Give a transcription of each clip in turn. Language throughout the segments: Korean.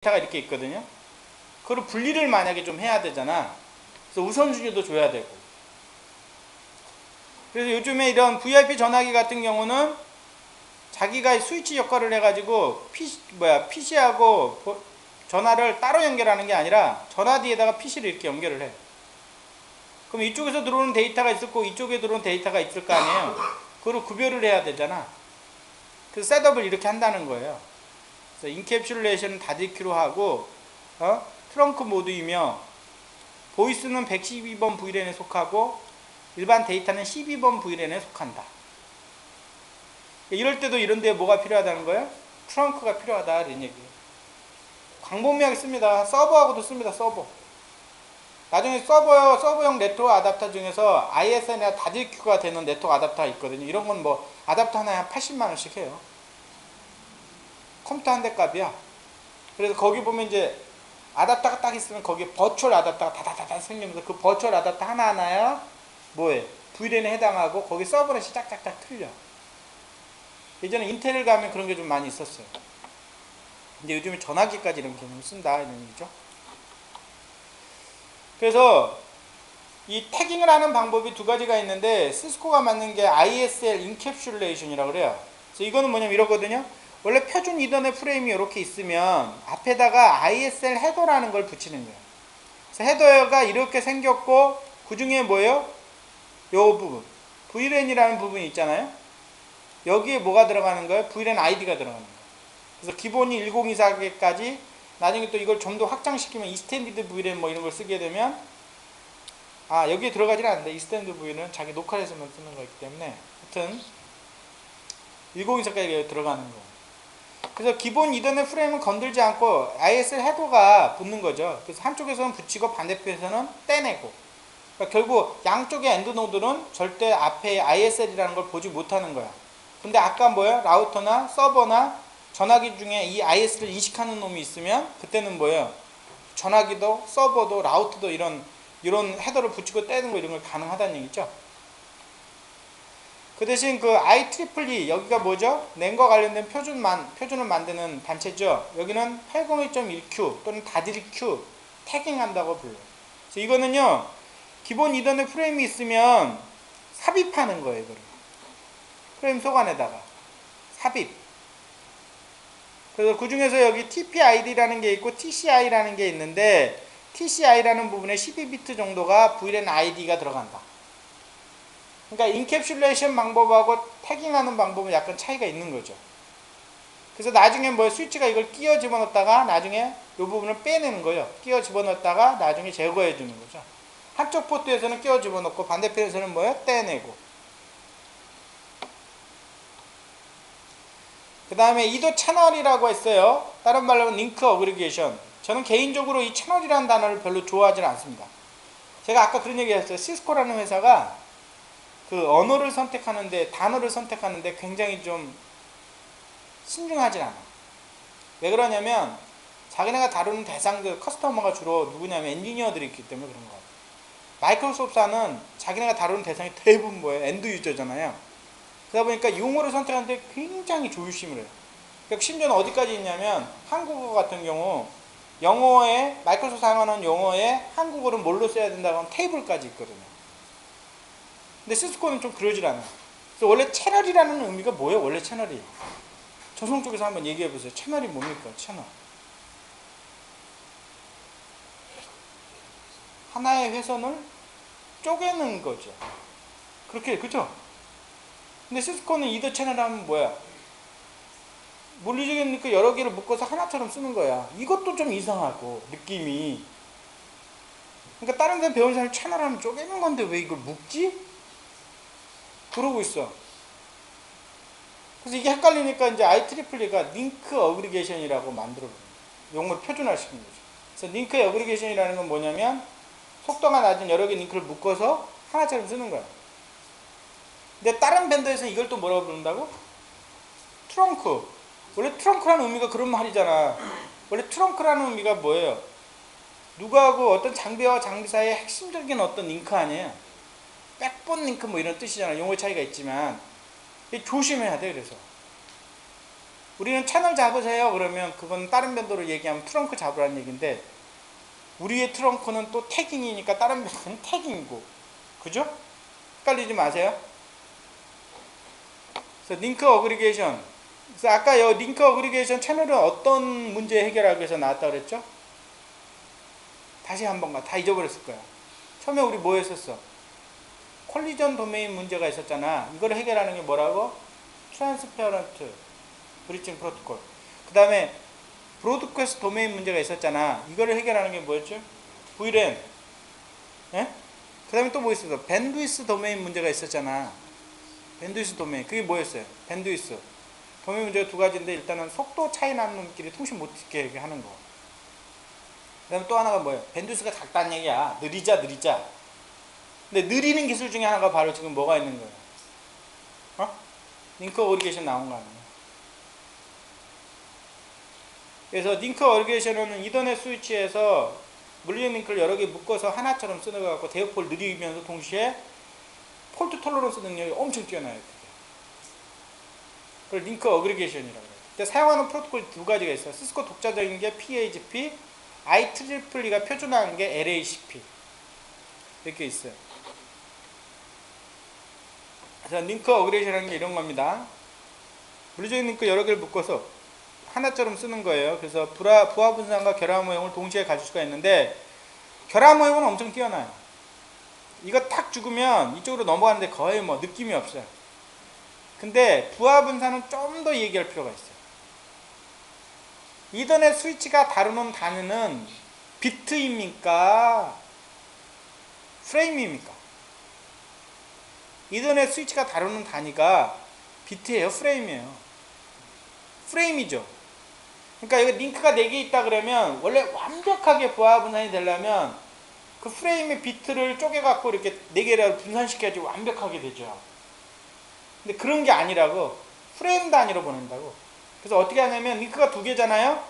데이터가 이렇게 있거든요. 그걸 분리를 만약에 좀 해야 되잖아. 그래서 우선순위도 줘야 되고. 그래서 요즘에 이런 VIP 전화기 같은 경우는 자기가 스위치 역할을 해가지고 PC하고 전화를 따로 연결하는 게 아니라 전화 뒤에다가 PC를 이렇게 연결을 해. 그럼 이쪽에서 들어오는 데이터가 있을 거고 이쪽에 들어오는 데이터가 있을 거 아니에요. 그걸 구별을 해야 되잖아. 그래서 셋업을 이렇게 한다는 거예요. 그래서 인캡슐레이션은 다디큐로 하고 트렁크 모드이며 보이스는 112번 VLAN에 속하고 일반 데이터는 12번 VLAN에 속한다. 이럴 때도 이런 데 뭐가 필요하다는 거예요? 트렁크가 필요하다 이런 얘기예요. 광범위하게 씁니다. 서버하고도 씁니다. 서버. 나중에 서버용 네트워크 아답터 중에서 ISN이나 다디큐가 되는 네트워크 아답터가 있거든요. 이런 건 뭐 아답터 하나에 한 80만 원씩 해요. 컴퓨터 한 대 값이야. 그래서 거기 보면 이제 아답터가 딱 있으면 거기에 버추얼 아답터가 다다다다 생기면서 그 버추얼 아답터 하나하나야 뭐예요? VLAN에 해당하고 거기 서버넷이 짝짝짝 틀려. 예전에 인텔 가면 그런 게 좀 많이 있었어요. 근데 요즘에 전화기까지 이런 개념을 쓴다 이런 얘기죠. 그래서 이 태깅을 하는 방법이 두 가지가 있는데 시스코가 만든 게 ISL 인캡슐레이션이라고 그래요. 그래서 이거는 뭐냐면 이러거든요. 원래 표준 이더넷 프레임이 이렇게 있으면 앞에다가 ISL 헤더라는 걸 붙이는 거예요. 그래서 헤더가 이렇게 생겼고 그 중에 뭐예요? 요 부분 VLAN이라는 부분이 있잖아요. 여기에 뭐가 들어가는 거예요? VLAN ID가 들어가는 거예요. 그래서 기본이 1024개까지 나중에 또 이걸 좀 더 확장시키면 이스탠디드 VLAN 뭐 이런 걸 쓰게 되면 여기에 들어가지는 않는데 이스탠디드 VLAN은 자기 로컬에서만 쓰는 거기 때문에 하여튼 1024까지 들어가는 거. 그래서 기본 이더넷 프레임은 건들지 않고 ISL 헤더가 붙는 거죠. 그래서 한쪽에서는 붙이고 반대편에서는 떼내고. 그러니까 결국 양쪽의 엔드 노드는 절대 앞에 ISL이라는 걸 보지 못하는 거야. 근데 아까 뭐예요? 라우터나 서버나 전화기 중에 이 ISL을 인식하는 놈이 있으면 그때는 뭐예요? 전화기도 서버도 라우터도 이런 헤더를 붙이고 떼는 거 이런 걸 가능하다는 얘기죠. 그 대신 그 IEEE 여기가 뭐죠? 낸과 관련된 표준을 만드는 단체죠. 여기는 802.1Q 또는 다딜Q 태깅한다고 불러요. 그래서 이거는요 기본 이더넷 프레임이 있으면 삽입하는 거예요. 이거를. 프레임 속 안에다가 삽입. 그래서 그 중에서 여기 TPID라는 게 있고 TCI라는 게 있는데 TCI라는 부분에 12비트 정도가 VLAN ID가 들어간다. 그러니까 인캡슐레이션 방법하고 태깅하는 방법은 약간 차이가 있는 거죠. 그래서 나중에 뭐 스위치가 이걸 끼워 집어넣었다가 나중에 이 부분을 빼내는 거예요. 끼워 집어넣었다가 나중에 제거해 주는 거죠. 한쪽 포트에서는 끼워 집어넣고 반대편에서는 뭐예요? 떼내고. 그 다음에 이도 채널이라고 했어요. 다른 말로 하면 링크 어그리게이션. 저는 개인적으로 이 채널이라는 단어를 별로 좋아하지 않습니다. 제가 아까 그런 얘기 했어요. 시스코라는 회사가 그 언어를 선택하는데 단어를 선택하는데 굉장히 좀 신중하진 않아. 왜 그러냐면 자기네가 다루는 대상들 커스터머가 주로 누구냐면 엔지니어들이 있기 때문에 그런 것 같아요. 마이크로소프트는 자기네가 다루는 대상이 대부분 뭐예요? 엔드 유저잖아요. 그러다 보니까 용어를 선택하는데 굉장히 조심을 해요. 그러니까 심지어는 어디까지 있냐면 한국어 같은 경우 영어에 마이크로소프트 사용하는 영어에 한국어를 뭘로 써야 된다고 하면 테이블까지 있거든요. 근데 시스코는 좀 그러질 않아요. 그래서 원래 채널이라는 의미가 뭐예요? 원래 채널이 조성 쪽에서 한번 얘기해 보세요. 채널이 뭡니까? 채널 하나의 회선을 쪼개는 거죠. 그렇게 그죠? 근데 시스코는 이더 채널 하면 뭐야? 물리적이니까 여러 개를 묶어서 하나처럼 쓰는 거야. 이것도 좀 이상하고 느낌이. 그러니까 다른 데 배운 사람이 채널 하면 쪼개는 건데 왜 이걸 묶지? 그러고 있어. 그래서 이게 헷갈리니까 이제 IEEE가 링크 어그리게이션이라고 만들어버려요. 용어를 표준화시킨 거죠. 그래서 링크 어그리게이션이라는 건 뭐냐면 속도가 낮은 여러 개 링크를 묶어서 하나처럼 쓰는 거야. 근데 다른 밴더에서는 이걸 또 뭐라고 부른다고? 트렁크. 원래 트렁크라는 의미가 그런 말이잖아. 원래 트렁크라는 의미가 뭐예요? 누구하고 어떤 장비와 장비 사이의 핵심적인 어떤 링크 아니에요? 백본 링크 뭐 이런 뜻이잖아. 용어 차이가 있지만 조심해야 돼. 그래서 우리는 채널 잡으세요. 그러면 그건 다른 밴드로 얘기하면 트렁크 잡으라는 얘기인데 우리의 트렁크는 또 태깅이니까 다른 밴드는 태깅이고 그죠? 헷갈리지 마세요. 그래서 링크 어그리게이션. 그래서 아까 이 링크 어그리게이션 채널은 어떤 문제 해결하기 위해서 나왔다고 그랬죠? 다시 한번 다 잊어버렸을 거야. 처음에 우리 뭐 했었어? 콜리전 도메인 문제가 있었잖아. 이걸 해결하는 게 뭐라고? 트랜스페어런트 브리칭 프로토콜. 그 다음에 브로드캐스트 도메인 문제가 있었잖아. 이거를 해결하는 게 뭐였죠? VLAN. 예? 그 다음에 또 뭐 있었어? 밴드위스 도메인 문제가 있었잖아. 밴드위스 도메인. 그게 뭐였어요? 밴드위스. 도메인 문제가 두 가지인데 일단은 속도 차이 나는 놈끼리 통신 못하게 하는 거. 그 다음에 또 하나가 뭐예요? 밴드위스가 작다는 얘기야. 느리자. 근데 느리는 기술 중에 하나가 바로 지금 뭐가 있는 거예요? 어? 링크 어그리게이션 나온 거 아니에요? 그래서 링크 어그리게이션은 이더넷 스위치에서 물리적 링크를 여러 개 묶어서 하나처럼 쓰는 거 같고 대역폭을 느리면서 동시에 폴트 톨러런스 능력이 엄청 뛰어나요. 그걸 링크 어그리게이션이라고 해요. 근데 사용하는 프로토콜이 두 가지가 있어요. 시스코 독자적인 게 PHP, IEEE가 표준화한 게 LACP 이렇게 있어요. 그래서 링크 어그리게이션이라는 게 이런 겁니다. 물리적인 링크 여러 개를 묶어서 하나처럼 쓰는 거예요. 그래서 부하 분산과 결합 모형을 동시에 가질 수가 있는데 결합 모형은 엄청 뛰어나요. 이거 탁 죽으면 이쪽으로 넘어가는데 거의 뭐 느낌이 없어요. 근데 부하 분산은 좀 더 얘기할 필요가 있어요. 이더넷 스위치가 다루는 단위는 비트입니까? 프레임입니까? 이더넷 스위치가 다루는 단위가 비트예요? 프레임이에요? 프레임이죠. 그러니까 여기 링크가 4개 있다 그러면 원래 완벽하게 부하 분산이 되려면 그 프레임의 비트를 쪼개갖고 이렇게 4개를 분산시켜야지 완벽하게 되죠. 근데 그런 게 아니라고 프레임 단위로 보낸다고. 그래서 어떻게 하냐면 링크가 2개잖아요.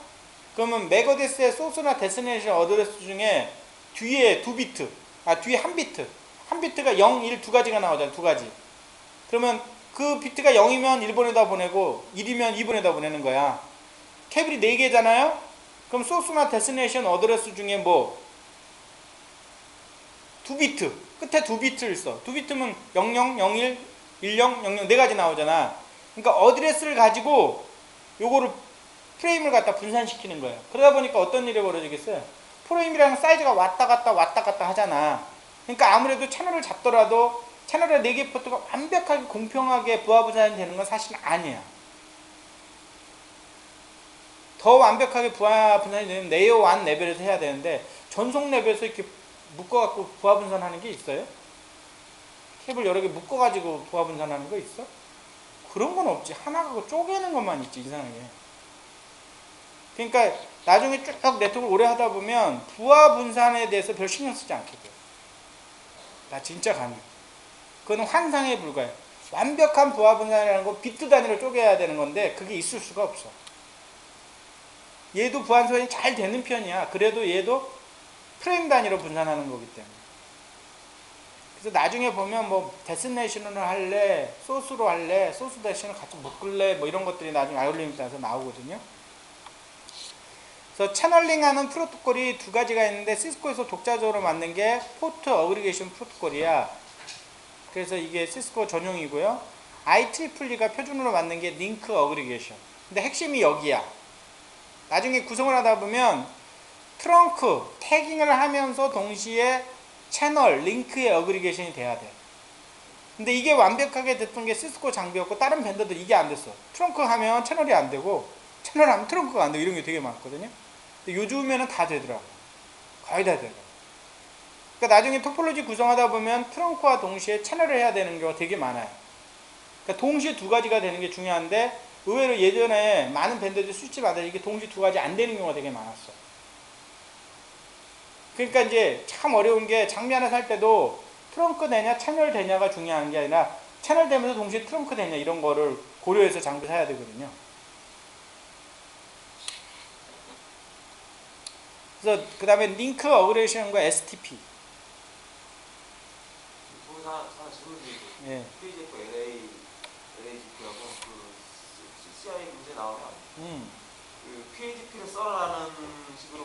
그러면 맥어데스의 소스나 데스티네이션 어드레스 중에 뒤에 2비트, 뒤에 1비트, 1비트가 0, 1 두 가지가 나오잖아요. 2가지. 그러면 그 비트가 0이면 1번에다 보내고 1이면 2번에다 보내는 거야. 케이블이 4개잖아요. 그럼 소스나 데스티네이션 어드레스 중에 뭐 2비트, 끝에 2비트를 써. 2비트면 00, 01, 10, 00 4가지 나오잖아. 그러니까 어드레스를 가지고 요거를 프레임을 갖다 분산시키는 거예요. 그러다 보니까 어떤 일이 벌어지겠어요? 프레임이랑 사이즈가 왔다 갔다 하잖아. 그러니까 아무래도 채널을 잡더라도 채널의 4개 포트가 완벽하게 공평하게 부하 분산이 되는 건 사실은 아니야. 더 완벽하게 부하 분산이 되면 레이어 1 레벨에서 해야 되는데 전송 레벨에서 이렇게 묶어갖고 부하 분산하는 게 있어요? 케이블 여러 개 묶어가지고 부하 분산하는 거 있어? 그런 건 없지. 하나가 쪼개는 것만 있지, 이상하게. 그러니까 나중에 쭉 네트워크를 오래 하다 보면 부하 분산에 대해서 별 신경 쓰지 않게 돼요. 나 진짜 가능. 그건 환상에 불과해. 완벽한 부하 분산이라는 건 비트 단위로 쪼개야 되는 건데 그게 있을 수가 없어. 얘도 부하 분산이 잘 되는 편이야. 그래도 얘도 프레임 단위로 분산하는 거기 때문에. 그래서 나중에 보면 뭐 데스티네이션으로 할래, 소스로 할래, 소스 데스티네이션을 같이 묶을래, 뭐 이런 것들이 나중에 알고리즘 따라서 나오거든요. 그래서 채널링하는 프로토콜이 2가지가 있는데 시스코에서 독자적으로 만든 게 포트 어그리게이션 프로토콜이야. 그래서 이게 시스코 전용이고요. IEEE가 표준으로 만든 게 링크 어그리게이션. 근데 핵심이 여기야. 나중에 구성을 하다 보면 트렁크, 태깅을 하면서 동시에 채널, 링크의 어그리게이션이 돼야 돼. 근데 이게 완벽하게 됐던 게 시스코 장비였고 다른 밴더들 이게 안 됐어. 트렁크 하면 채널이 안 되고 채널 하면 트렁크가 안 되고 이런 게 되게 많거든요. 근데 요즘에는 다 되더라고. 거의 다 되더라고. 그러니까 나중에 토폴로지 구성하다 보면 트렁크와 동시에 채널을 해야 되는 경우가 되게 많아요. 그러니까 동시에 2가지가 되는 게 중요한데 의외로 예전에 많은 밴드들이 스위치 만들 때 이게 동시에 2가지 안 되는 경우가 되게 많았어. 그러니까 이제 참 어려운 게 장비 하나 살 때도 트렁크 되냐 채널 되냐가 중요한 게 아니라 채널 되면서 동시에 트렁크 되냐 이런 거를 고려해서 장비 사야 되거든요. 그래서 그 다음에 링크 어그레이션과 STP. 하나 질문 드리고 예. PGF LAGP하고 그 CI 문제 나오면 음. 그 PHP를 써라라는 식으로